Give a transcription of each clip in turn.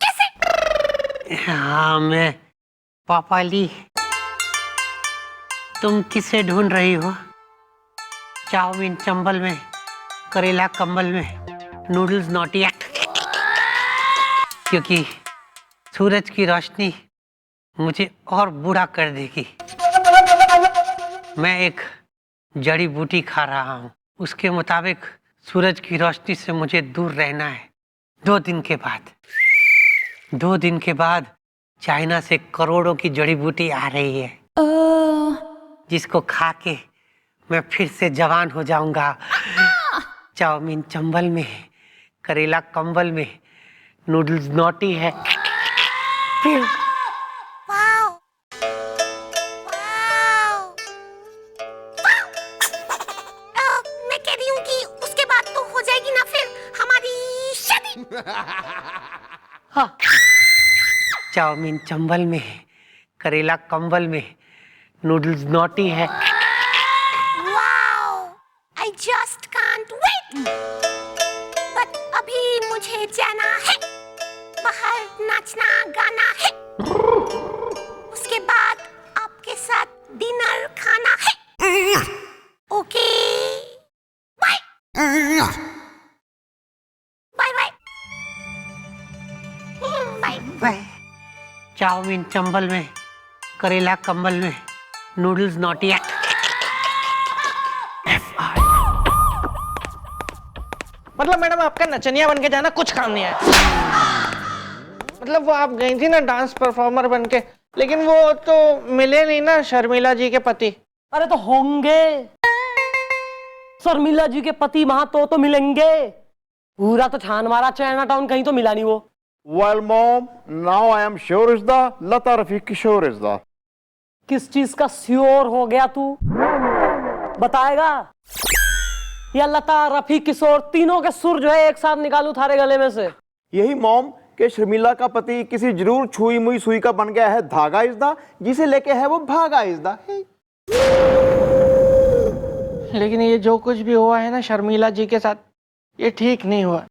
कैसे? हाँ, मैं पापाली। तुम किसे ढूंढ रही हो? चाउमीन चंबल में, करेला कंबल में, नूडल्स नोटिया। क्योंकि सूरज की रोशनी मुझे और बूढ़ा कर देगी। मैं एक जड़ी बूटी खा रहा हूँ। उसके मुताबिक सूरज की रोशनी से मुझे दूर रहना है। 2 दिन के बाद 2 दिन के बाद चाइना से करोड़ों की जड़ी बूटी आ रही है, जिसको खा के मैं फिर से जवान हो जाऊंगा। चाउमीन चंबल में, करेला कंबल में, नूडल्स नोटी है। फिर वाओ, वाओ, वाओ। मैं कह रही हूँ कि उसके बाद तो हो जाएगी ना फिर हमारी शादी। हाँ, चाउमीन चंबल में, करेला कंबल में, नूडल्स नोटी है। Wow, I just can't wait. But अभी मुझे जाना है, बाहर नाचना गाना है, उसके बाद आपके साथ डिनर खाना है। Okay, bye bye bye bye. Bye. Chowmein Chambal में, करेला कंबल में, नूडल्स नोटिया। मतलब मैडम आपका नचनिया बन के जाना कुछ काम नहीं आया। मतलब वो आप गई थी ना डांस परफॉर्मर बन के, लेकिन वो तो मिले नहीं ना शर्मिला जी के पति। अरे तो होंगे, शर्मिला जी के पति वहां तो मिलेंगे। पूरा तो छान मारा चाइना टाउन, कहीं तो मिला नहीं वो। Well, Mom, now I am sure is the Lata Rafiq Kishore is the. किस चीज का श्योर हो गया तू? बताएगा? या लता रफी किशोर तीनों के सुर जो है एक साथ निकालू थारे गले में से? यही मॉम के शर्मिला का पति किसी जरूर छुई मुई सुई का बन गया है धागा इज़दा, जिसे लेके है वो भागा इज़दा। लेकिन ये जो कुछ भी हुआ है ना शर्मिला जी के साथ, ये ठीक नहीं हुआ।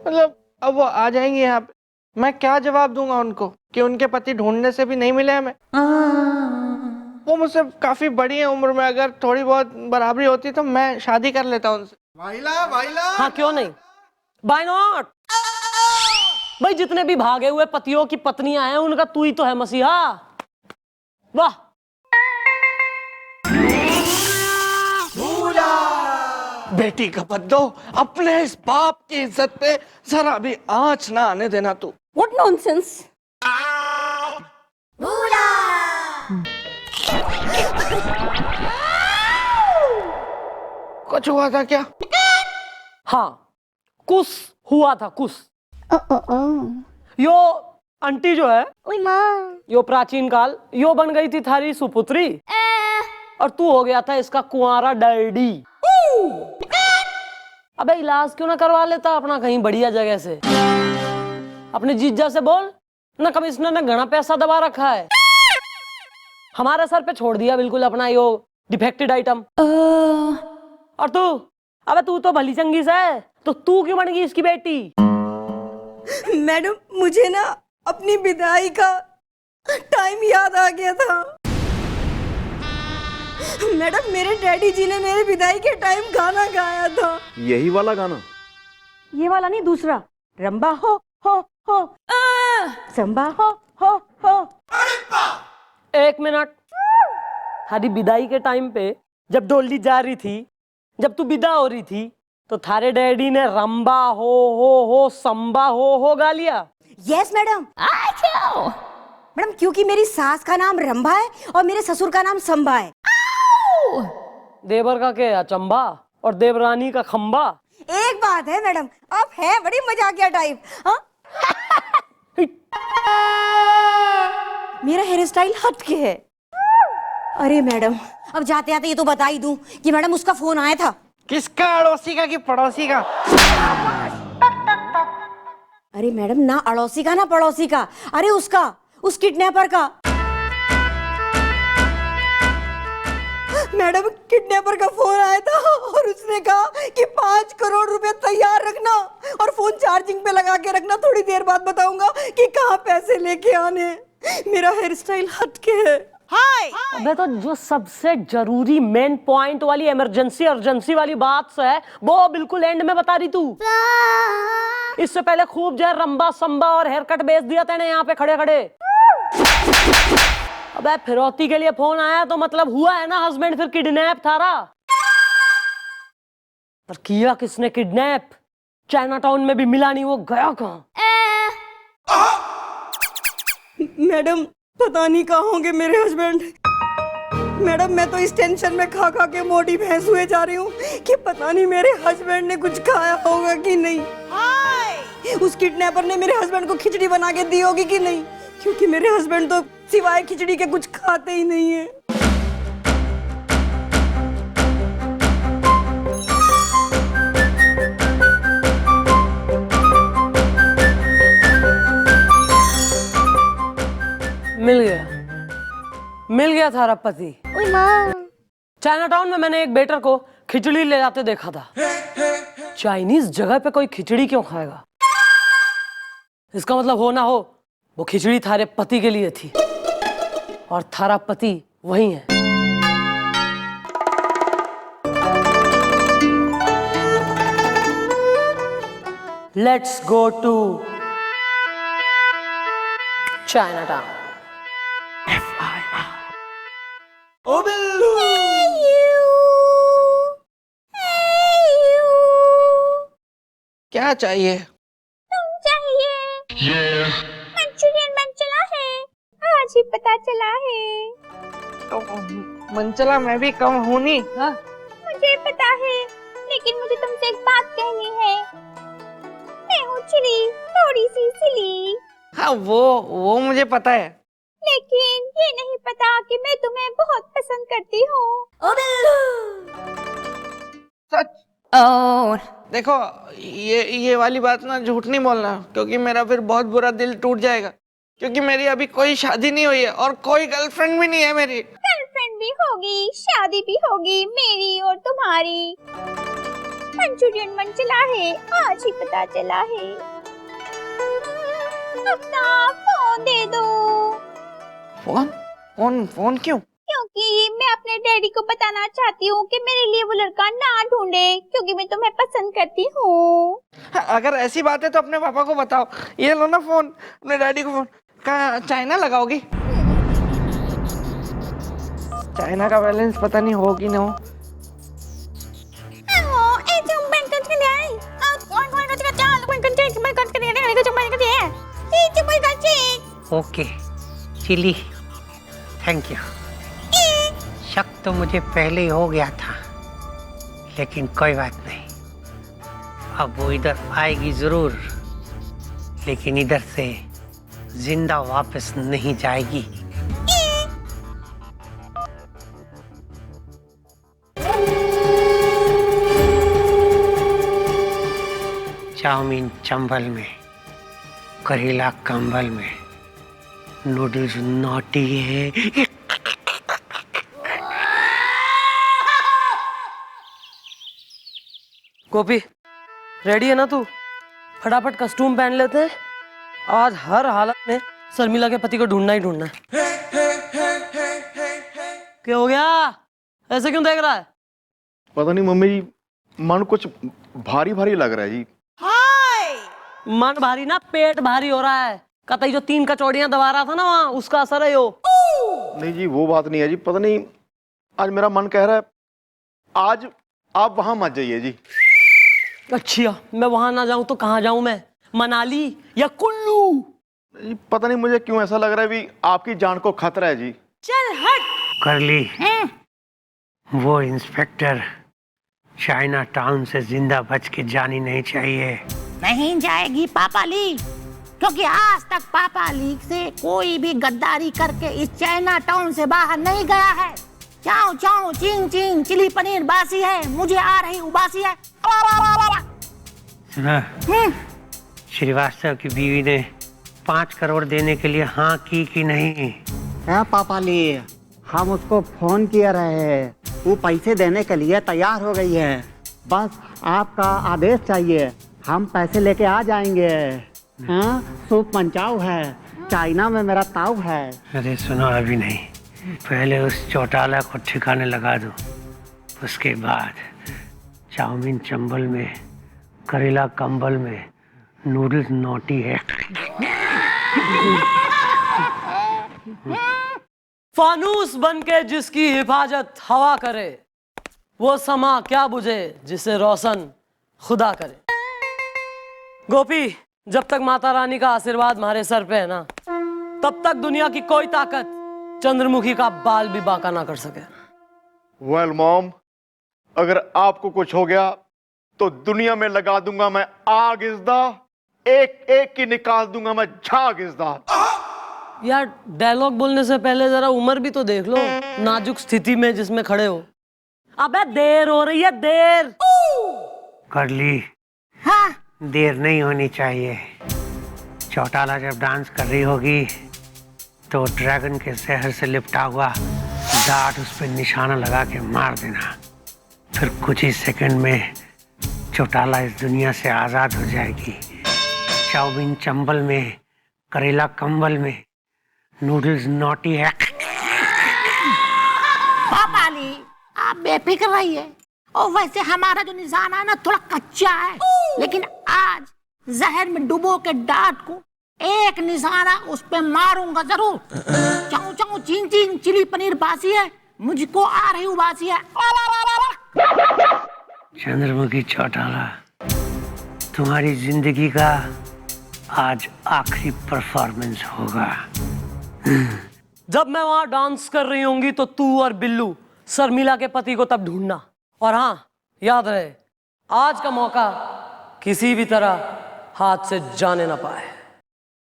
मतलब अब वो आ जाएंगे यहाँ पे, मैं क्या जवाब दूंगा उनको कि उनके पति ढूंढने से भी नहीं मिले हमें। वो मुझसे काफी बड़ी है उम्र में, अगर थोड़ी बहुत बराबरी होती तो मैं शादी कर लेता उनसे। हाँ क्यों नहीं, बाय नॉट। भाई जितने भी भागे हुए पतियों की पत्नियां हैं उनका तू ही तो है मसीहा। वाह। बेटी का बद्दो, अपने इस बाप की इज्जत पे जरा भी आंच ना आने देना तू। What nonsense! कुछ हुआ था क्या? हाँ कुछ हुआ था कुछ। यो आंटी जो है, यो प्राचीन काल यो बन गई थी थारी सुपुत्री, और तू हो गया था इसका कुंवारा डैडी। अबे इलाज क्यों ना करवा लेता अपना कहीं बढ़िया जगह से? अपने जीजा से बोल ना, कमिश्नर ने घना पैसा दबा रखा है, हमारे सर पे छोड़ दिया बिल्कुल अपना यो डिफेक्टेड आइटम। और तू, अबे तू तो भली चंगी से है, तो तू क्यों बन गई इसकी बेटी? मैडम मुझे ना अपनी विदाई का टाइम याद आ गया था। मैडम मेरे डैडी जी ने मेरे विदाई के टाइम गाना गाया था। यही वाला गाना? ये वाला नहीं, दूसरा। रंबा हो संबा हो। एक मिनट, थारी विदाई के टाइम पे जब डोली जा रही थी, जब तू विदा हो रही थी, तो थारे डैडी ने रंबा हो संबा हो गा लिया? Yes madam. मैडम क्योंकि मेरी सास का नाम रंभा है और मेरे ससुर का नाम संबा है। देवर का क्या चंबा और देवरानी का खंबा? एक बात है मैडम, आप है बड़ी मजाकिया टाइप। हाँ मेरा हेयर स्टाइल हटके है। अरे मैडम अब जाते जाते ये तो बता ही दूं कि मैडम उसका फोन आया था। किसका, अड़ोसी का कि पड़ोसी का? अरे मैडम ना अड़ोसी का ना पड़ोसी का, अरे उसका, उस किडनैपर का। मैडम किडनैपर का फोन आया था और उसने कहा कि 5 करोड़ रुपए तैयार रखना और फोन चार्जिंग पे लगा के रखना, थोड़ी देर बाद बताऊंगा कि कहाँ पैसे लेके आने। मेरा हेयर स्टाइल हटके है। अबे तो जो सबसे जरूरी मेन पॉइंट वाली इमरजेंसी वाली बात है वो बिल्कुल एंड में बता रही तू। इससे पहले खूब जो रंबा संबा और हेयर कट बेच दिया तेने यहाँ पे खड़े खड़े। अबे फिरौती के लिए फोन आया तो मतलब हुआ है ना हस्बैंड फिर किडनैप थारा। पर किया किसने किडनैप? चाइना टाउन में भी मिला नहीं, वो गया कहाँ? मैडम पता नहीं कहाँ होंगे मेरे हस्बैंड। मैडम मैं तो इस टेंशन में खा खा के मोटी भैंस हुए जा रही हूँ कि पता नहीं मेरे हस्बैंड ने कुछ खाया होगा कि नहीं। उस किडनैपर ने मेरे हस्बैंड को खिचड़ी बना के दी होगी कि नहीं, क्योंकि मेरे हस्बैंड तो सिवाय खिचड़ी के कुछ खाते ही नहीं है। मिल गया थारा पति। चाइना टाउन में मैंने एक बेटर को खिचड़ी ले जाते देखा था। चाइनीज जगह पे कोई खिचड़ी क्यों खाएगा? इसका मतलब हो ना हो वो खिचड़ी थारे पति के लिए थी और थारा पति वही है। Let's go to Chinatown. ओ बिल्लू, क्या चाहिए? मंचूरियन बन चला है, आज ही पता चला है। तो मनचला मैं भी कम हूँ नहीं। मुझे पता है, लेकिन मुझे तुमसे एक बात कहनी है। मैं हूँ चिली, थोड़ी सी सिली। हाँ वो मुझे पता है, लेकिन ये नहीं पता कि मैं तुम्हें बहुत पसंद करती हूँ। सच। देखो ये वाली बात ना झूठ नहीं बोलना, क्योंकि मेरा फिर बहुत बुरा दिल टूट जाएगा, क्योंकि मेरी अभी कोई शादी नहीं हुई है और कोई गर्लफ्रेंड भी नहीं है मेरी। गर्लफ्रेंड भी होगी, शादी भी होगी, मेरी और तुम्हारी। मंचूरियन मन चला है, आज ही पता चला है। अपना फोन दे दो। फोन क्यों? क्योंकि मैं अपने डैडी को बताना चाहती हूँ कि मेरे लिए वो लड़का ना ढूंढे, क्योंकि मैं तुम्हें पसंद करती हूँ। अगर ऐसी बात है तो अपने पापा को बताओ। ये लो ना फोन, अपने डैडी को फोन। कहाँ चाइना लगाओगी? चाइना का बैलेंस पता नहीं हो कि ना हो। Okay chilli, thank you. शक तो मुझे पहले ही हो गया था, लेकिन कोई बात नहीं। अब वो इधर आएगी जरूर, लेकिन इधर से जिंदा वापस नहीं जाएगी। चाउमीन चंबल में, करेला कंबल में, नूडल्स नोटी है। गोपी रेडी है ना तू? फटाफट कस्टूम पहन लेते हैं, आज हर हालत में शर्मिला के पति को ढूंढना ही ढूंढना है। क्या हो गया? ऐसे क्यों देख रहा है? पता नहीं मम्मी जी, मन कुछ भारी भारी लग रहा है जी। मन भारी ना, पेट भारी हो रहा है। कतई जो 3 कचौड़ियां दबा रहा था ना वहाँ, उसका असर है यो। नहीं जी वो बात नहीं है जी, पता नहीं आज मेरा मन कह रहा है आज आप वहां मत जाइए जी। अच्छा, मैं वहां ना जाऊं तो कहाँ जाऊं मैं? मनाली या कुल्लू? पता नहीं मुझे क्यों ऐसा लग रहा है भी आपकी जान को खतरा है जी। चल हट। कर ली। वो इंस्पेक्टर चाइना टाउन से जिंदा बच के जानी नहीं चाहिए। नहीं जाएगी पापाली, क्योंकि आज तक पापाली से कोई भी गद्दारी करके इस चाइना टाउन से बाहर नहीं गया है। चाओ चाओ चिंग चिंग चिली पनीर बासी है, मुझे आ रही उबासी है। सुना, श्रीवास्तव की बीवी ने 5 करोड़ देने के लिए हाँ की कि नहीं? पापाली, हम उसको फोन किए रहे, वो पैसे देने के लिए तैयार हो गई है। बस आपका आदेश चाहिए, हम पैसे लेके आ जाएंगे। हाँ, सूप मंचाऊ है, चाइना में मेरा ताऊ है। अरे सुनो, अभी नहीं, पहले उस चौटाला को ठिकाने लगा दो, उसके बाद चाउमीन चंबल में, करेला कंबल में, नूडल्स नोटी है। फानूस बनके जिसकी हिफाजत हवा करे, वो समा क्या बुझे जिसे रोशन खुदा करे। गोपी, जब तक माता रानी का आशीर्वाद हमारे सर पे है ना, तब तक दुनिया की कोई ताकत चंद्रमुखी का बाल भी बांका ना कर सके। वेल मॉम, अगर आपको कुछ हो गया तो दुनिया में लगा दूंगा मैं आग इज़दा, एक एक की निकाल दूंगा मैं झाग इज़दा। यार, डायलॉग बोलने से पहले जरा उम्र भी तो देख लो, नाजुक स्थिति में जिसमें खड़े हो। अबे देर हो रही है, देर कर ली। हाँ देर नहीं होनी चाहिए। चौटाला जब डांस कर रही होगी तो ड्रैगन के जहर से लिपटा हुआ डार्ट उस पर निशाना लगा के मार देना। फिर कुछ ही सेकंड में चौटाला इस दुनिया से आजाद हो जाएगी। चाउमीन चंबल में, करेला कंबल में, नूडल्स नोटी है। पापा ली, आप बेफिक्र रहिए। और वैसे हमारा जो निशाना है ना, थोड़ा कच्चा है, लेकिन आज जहर में डुबो के डार्ट को एक निशाना उस पे मारूंगा जरूर। चाऊ चाऊ चिंग चिंग चिली पनीर बासी है, मुझको आ रही उबासी है। चंद्रमुखी चौटाला, तुम्हारी जिंदगी का आज आखिरी परफॉर्मेंस होगा। जब मैं वहां डांस कर रही होंगी तो तू और बिल्लू शर्मिला के पति को तब ढूंढना। और हाँ, याद रहे, आज का मौका किसी भी तरह हाथ से जाने ना पाए।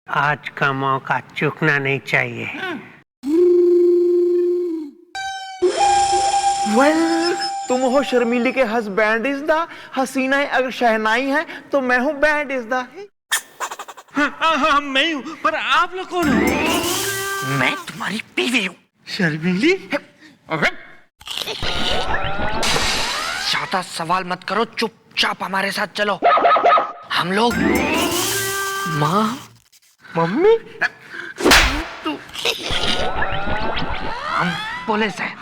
आज का मौका चूकना नहीं चाहिए। वेल, तुम हो शर्मीली के हस्बैंड इज़दा, हसीना है अगर शहनाई है तो मैं हूँ बैंड इज़दा। हाँ, मैं हूँ, पर आप लोग कौन हो? मैं तुम्हारी बीवी हूँ। शर्मीली? ज्यादा सवाल मत करो, चुपचाप हमारे साथ चलो। हम लोग माँ, मम्मी? हम पुलिस हैं,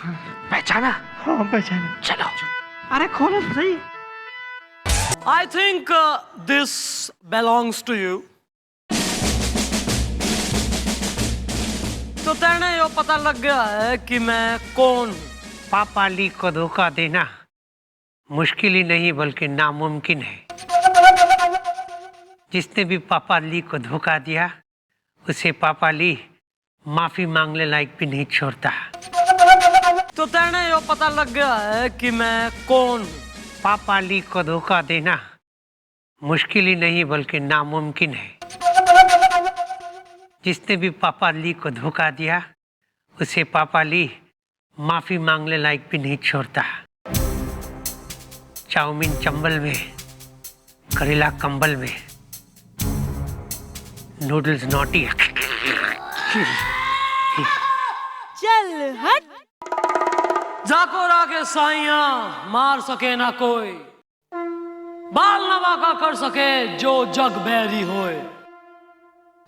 पहचाना? हाँ, पहचाना। चलो। अरे खोलो तो सही। I think this belongs to you. तो तेने यो पता लग गया है कि मैं कौन हूँ। पापा ली को धोखा देना मुश्किल ही नहीं बल्कि नामुमकिन है। जिसने भी पापा ली को धोखा दिया उसे पापा ली माफी मांगने लायक भी नहीं छोड़ता। तो तेने यो पता लग गया है कि मैं कौन हूँ। पापा ली को धोखा देना मुश्किल ही नहीं बल्कि नामुमकिन है। जिसने भी पापा ली को धोखा दिया उसे पापा ली माफी मांगने लायक भी नहीं छोड़ता। चाउमीन चंबल में, करेला कंबल में, नूडल्स नोटी। चल हट। जाको राके साइया मार सके ना कोई, बाल नवा का कर सके जो जग बैरी होए।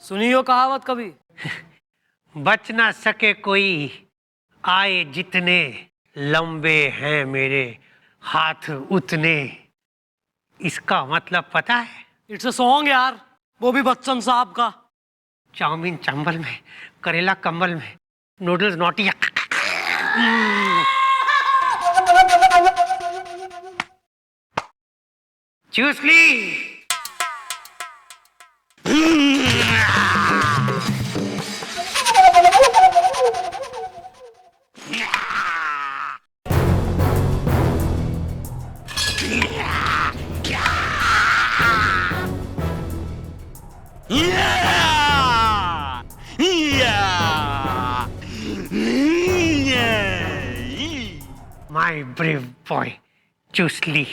सुनियो कहावत कभी। बच ना सके कोई आए जितने, लंबे हैं मेरे हाथ उतने। इसका मतलब पता है? इट्स अ सॉन्ग यार, वो भी बच्चन साहब का। चाउमीन चंबल में, करेला कंबल में, नूडल्स नोटी। चूस ली। My brave boy, चूस ली।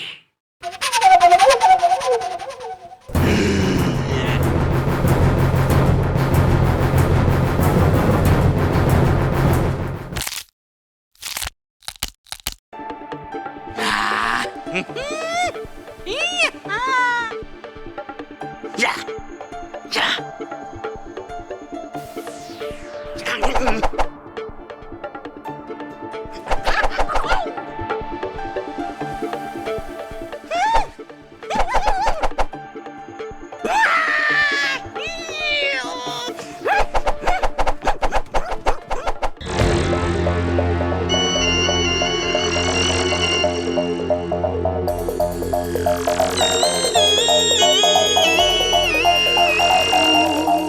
ई,